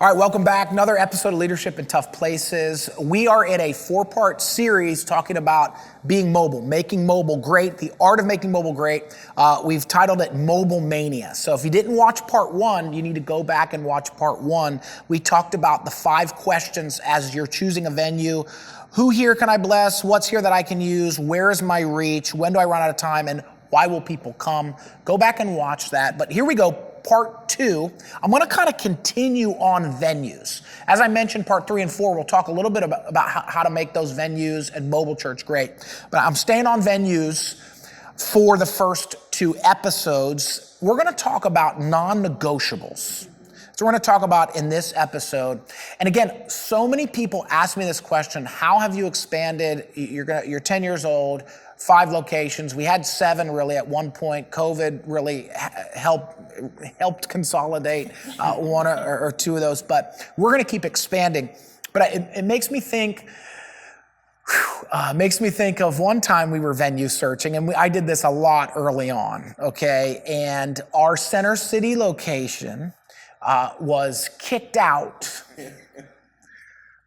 All right, welcome back. Another episode of Leadership in Tough Places. We are in a 4-part series talking about being mobile, making mobile great, the art of making mobile great. We've titled it Mobile Mania. So if you didn't watch part 1, you need to go back and watch part 1. We talked about the 5 questions as you're choosing a venue. Who here can I bless? What's here that I can use? Where is my reach? When do I run out of time? And why will people come? Go back and watch that. But here we go. Part 2, I'm going to kind of continue on venues. As I mentioned, part 3 and 4, we'll talk a little bit about how to make those venues and mobile church great. But I'm staying on venues for the first 2 episodes. We're going to talk about non-negotiables. So we're going to talk about in this episode. And again, so many people ask me this question: how have you expanded? You're 10 years old, 5 locations. We had 7 really at one point. COVID really helped consolidate 1 or 2 of those. But we're going to keep expanding. But it makes me think. Makes me think of one time we were venue searching, and I did this a lot early on. Okay, and our Center City location was kicked out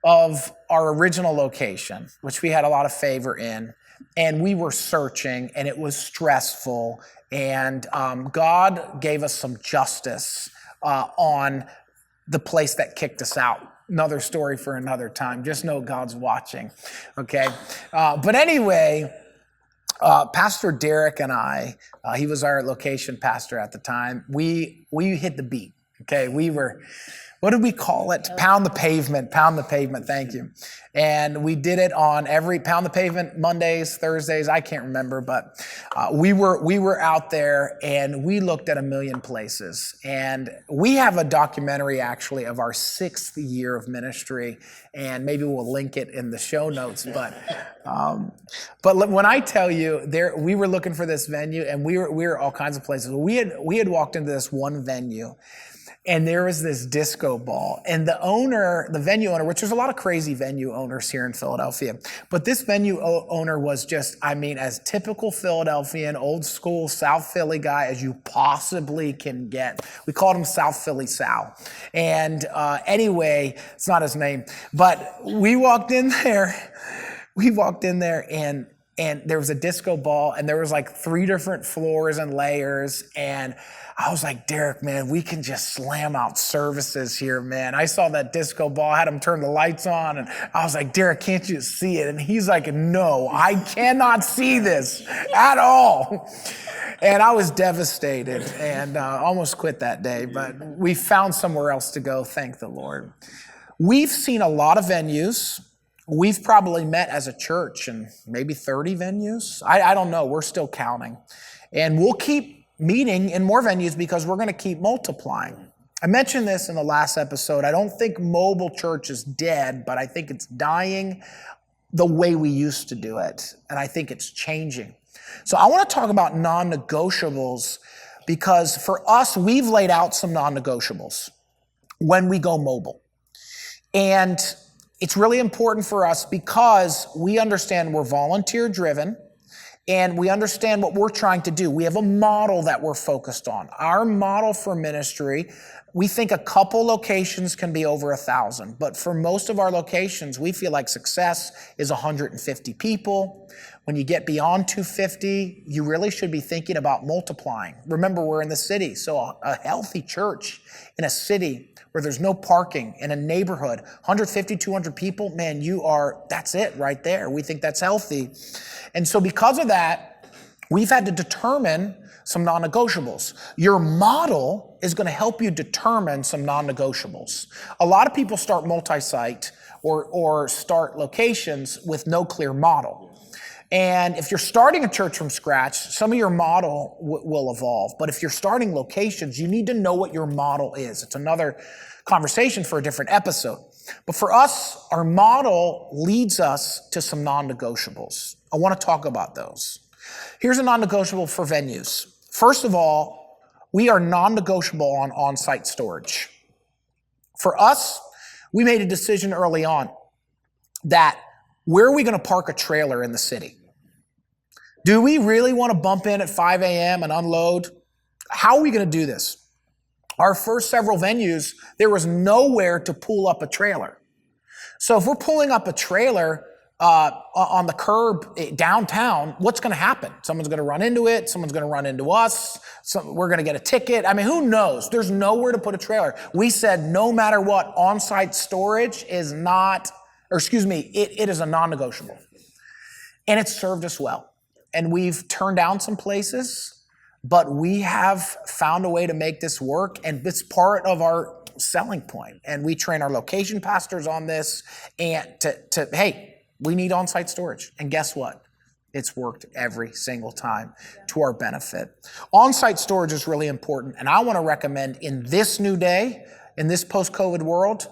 of our original location, which we had a lot of favor in. And we were searching, and it was stressful. And God gave us some justice on the place that kicked us out. Another story for another time. Just know God's watching, okay? But anyway, Pastor Derek and I, he was our location pastor at the time, we hit the beat. Okay, we were, what did we call it? Pound the pavement, thank you. And we did it on every pound the pavement, Mondays, Thursdays, I can't remember, but we were out there and we looked at a million places. And we have a documentary actually of our 6th year of ministry, and maybe we'll link it in the show notes. But when I tell you, we were looking for this venue, and we were all kinds of places. We had walked into this one venue, and there was this disco ball, and the venue owner, which there's a lot of crazy venue owners here in Philadelphia, but this venue owner was just, as typical Philadelphian, old school South Philly guy as you possibly can get. We called him South Philly Sal. And anyway, it's not his name, but we walked in there and there was a disco ball, and there was like 3 different floors and layers, and I was like, Derek, man, we can just slam out services here, man. I saw that disco ball, I had him turn the lights on, and I was like, Derek, can't you see it? And he's like, no, I cannot see this at all. And I was devastated and almost quit that day, but we found somewhere else to go, thank the Lord. We've seen a lot of venues. We've probably met as a church in maybe 30 venues. I don't know, we're still counting. And we'll keep meeting in more venues because we're going to keep multiplying. I mentioned this in the last episode. I don't think mobile church is dead, but I think it's dying the way we used to do it. And I think it's changing. So I want to talk about non-negotiables because for us, we've laid out some non-negotiables when we go mobile. And it's really important for us because we understand we're volunteer driven. And we understand what we're trying to do. We have a model that we're focused on. Our model for ministry, we think a couple locations can be over 1,000. But for most of our locations, we feel like success is 150 people. When you get beyond 250, you really should be thinking about multiplying. Remember, we're in the city. So a healthy church in a city where there's no parking, in a neighborhood, 150, 200 people, man, that's it right there. We think that's healthy. And so because of that, we've had to determine some non-negotiables. Your model is going to help you determine some non-negotiables. A lot of people start multi-site or start locations with no clear model. And if you're starting a church from scratch, some of your model will evolve. But if you're starting locations, you need to know what your model is. It's another conversation for a different episode. But for us, our model leads us to some non-negotiables. I want to talk about those. Here's a non-negotiable for venues. First of all, we are non-negotiable on on-site storage. For us, we made a decision early on that where are we going to park a trailer in the city? Do we really want to bump in at 5 a.m. and unload? How are we going to do this? our first several venues, there was nowhere to pull up a trailer. So if we're pulling up a trailer on the curb downtown, what's going to happen? Someone's going to run into it. Someone's going to run into us. We're going to get a ticket. I mean, who knows? There's nowhere to put a trailer. We said no matter what, on-site storage is not, or excuse me, it is a non-negotiable. And it's served us well. And we've turned down some places, but we have found a way to make this work, and it's part of our selling point. And we train our location pastors on this, and hey, we need on-site storage. And guess what? It's worked every single time to our benefit. On-site storage is really important, and I want to recommend in this new day, in this post-COVID world,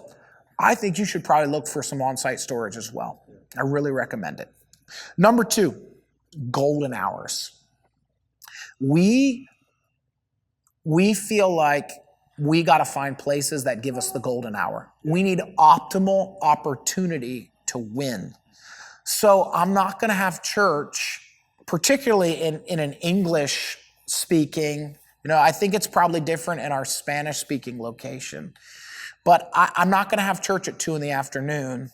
I think you should probably look for some on-site storage as well. I really recommend it. Number 2, golden hours. We feel like we got to find places that give us the golden hour. We need optimal opportunity to win. So I'm not going to have church, particularly in an English speaking, I think it's probably different in our Spanish speaking location, but I'm not going to have church at 2 p.m.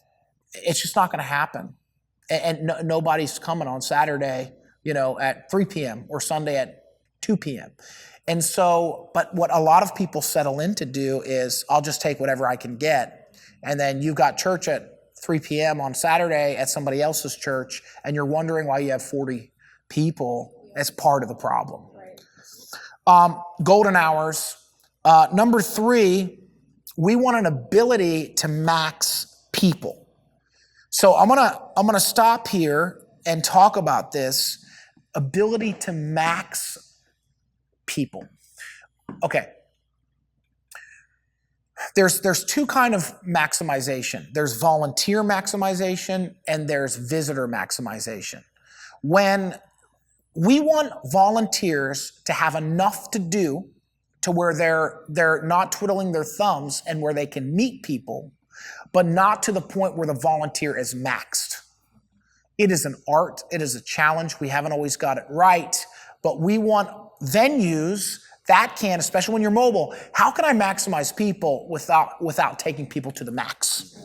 It's just not going to happen. And nobody's coming on Saturday, at 3 p.m. or Sunday at 2 p.m. And so, but what a lot of people settle in to do is I'll just take whatever I can get. And then you've got church at 3 p.m. on Saturday at somebody else's church, and you're wondering why you have 40 people as part of the problem. Right. Golden hours. Number 3, we want an ability to max people. So I'm gonna stop here and talk about this ability to max people. Okay. There's 2 kind of maximization. There's volunteer maximization and there's visitor maximization. When we want volunteers to have enough to do to where they're not twiddling their thumbs and where they can meet people, but not to the point where the volunteer is maxed. It is an art. It is a challenge. We haven't always got it right, but we want venues that can, especially when you're mobile, how can I maximize people without taking people to the max?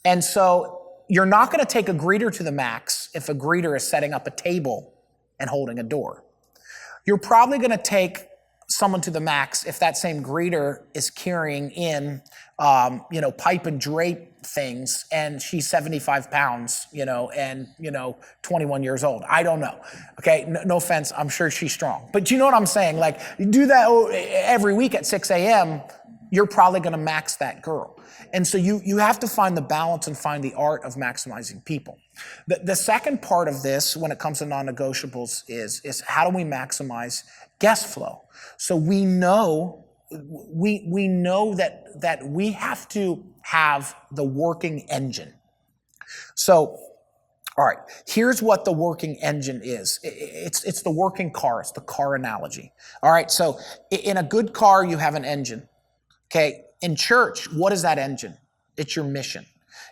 And so you're not going to take a greeter to the max if a greeter is setting up a table and holding a door. You're probably going to take someone to the max if that same greeter is carrying in, pipe and drape things, and she's 75 pounds, and 21 years old. I don't know. Okay, no offense. I'm sure she's strong, but you know what I'm saying? Like, you do that every week at 6 a.m., you're probably going to max that girl. And so you have to find the balance and find the art of maximizing people. The second part of this, when it comes to non-negotiables, is how do we maximize guest flow? So we know that we have to have the working engine. So, all right, here's what the working engine is. It's the working car. It's the car analogy. All right, so in a good car, you have an engine. Okay, in church, what is that engine? It's your mission.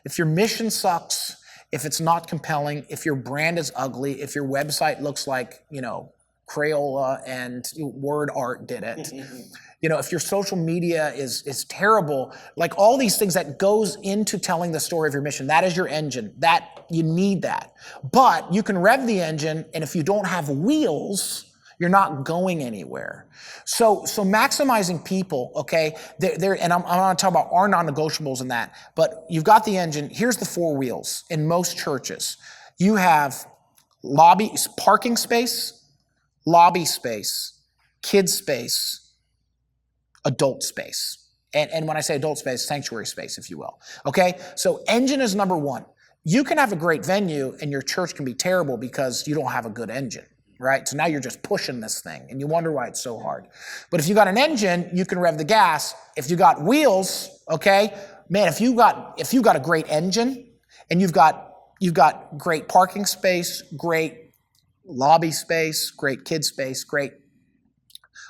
If your mission sucks, if it's not compelling, if your brand is ugly, if your website looks like, Crayola and word art did it, if your social media is terrible, like all these things that goes into telling the story of your mission, that is your engine. That you need that. But you can rev the engine, and if you don't have wheels, you're not going anywhere. So maximizing people, okay, and I'm going to talk about our non-negotiables in that, but you've got the engine. Here's the 4 wheels. In most churches, you have parking space, lobby space, kids space, adult space. And when I say adult space, sanctuary space, if you will. Okay, so engine is number 1. You can have a great venue and your church can be terrible because you don't have a good engine. Right? So now you're just pushing this thing and you wonder why it's so hard. But if you got an engine, you can rev the gas. If you got wheels, okay, man, if you got a great engine and you've got great parking space, great lobby space, great kid space, great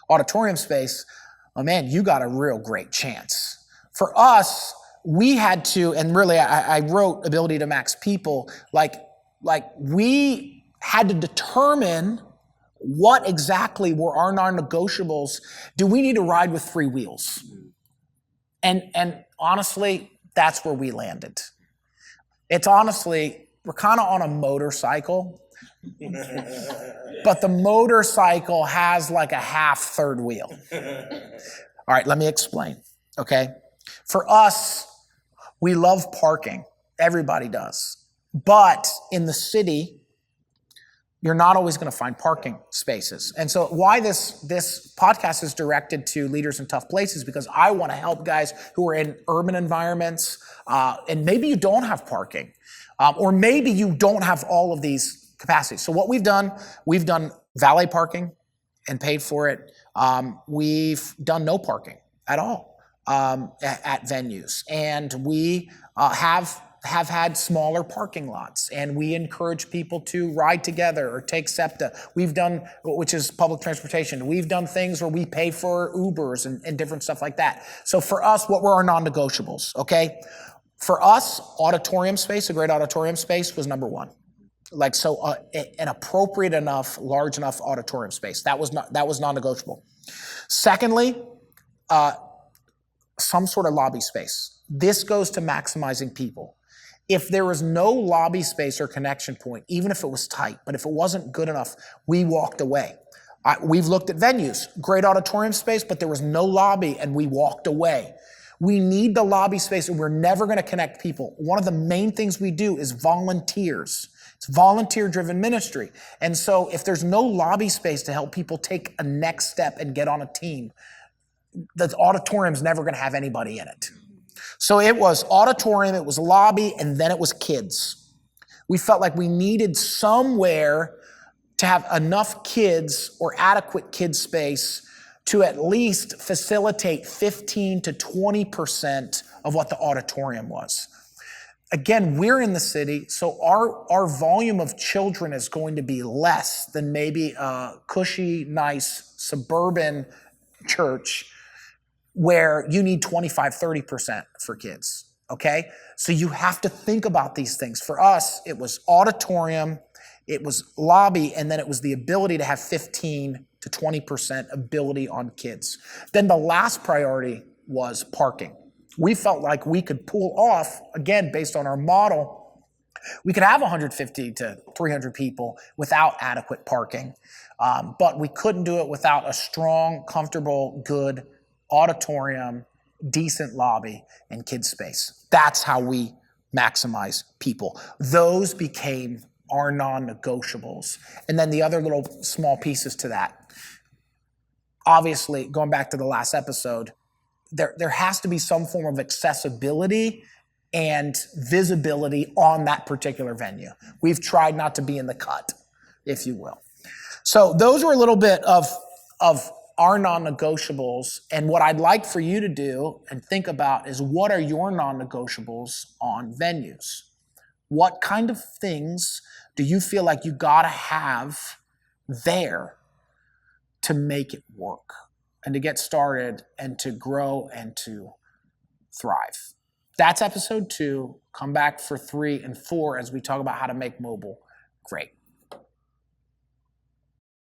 auditorium space, oh man, you got a real great chance. For us, we had to, and really I wrote Ability to Max People, like we had to determine What exactly were our non-negotiables? Do we need to ride with 3 wheels? And honestly, that's where we landed. It's honestly, we're kind of on a motorcycle, but the motorcycle has like a half third wheel. All right, let me explain, okay? For us, we love parking. Everybody does. But in the city, you're not always going to find parking spaces. And so why this podcast is directed to leaders in tough places, because I want to help guys who are in urban environments, and maybe you don't have parking, or maybe you don't have all of these capacities. So what we've done valet parking and paid for it. We've done no parking at all at venues. And we have had smaller parking lots, and we encourage people to ride together or take SEPTA. We've done, which is public transportation. We've done things where we pay for Ubers and different stuff like that. So for us, what were our non-negotiables, okay? For us, auditorium space, a great auditorium space was number one. Like, so an appropriate enough, large enough auditorium space. That was non-negotiable. Secondly, some sort of lobby space. This goes to maximizing people. If there was no lobby space or connection point, even if it was tight, but if it wasn't good enough, we walked away. We've looked at venues, great auditorium space, but there was no lobby and we walked away. We need the lobby space, and we're never going to connect people. One of the main things we do is volunteers. It's volunteer-driven ministry. And so if there's no lobby space to help people take a next step and get on a team, the auditorium's never going to have anybody in it. So it was auditorium, it was lobby, and then it was kids. We felt like we needed somewhere to have enough kids or adequate kid space to at least facilitate 15 to 20% of what the auditorium was. Again, we're in the city, so our volume of children is going to be less than maybe a cushy, nice, suburban church where you need 25, 30% for kids, okay? So you have to think about these things. For us, it was auditorium, it was lobby, and then it was the ability to have 15 to 20% ability on kids. Then the last priority was parking. We felt like we could pull off, again, based on our model, we could have 150 to 300 people without adequate parking, but we couldn't do it without a strong, comfortable, good auditorium, decent lobby, and kids space. That's how we maximize people. Those became our non-negotiables. And then the other little small pieces to that. Obviously, going back to the last episode, there has to be some form of accessibility and visibility on that particular venue. We've tried not to be in the cut, if you will. So those were a little bit of our non-negotiables. And what I'd like for you to do and think about is, what are your non-negotiables on venues? What kind of things do you feel like you gotta have there to make it work and to get started and to grow and to thrive? That's episode 2. Come back for 3 and 4 as we talk about how to make mobile great.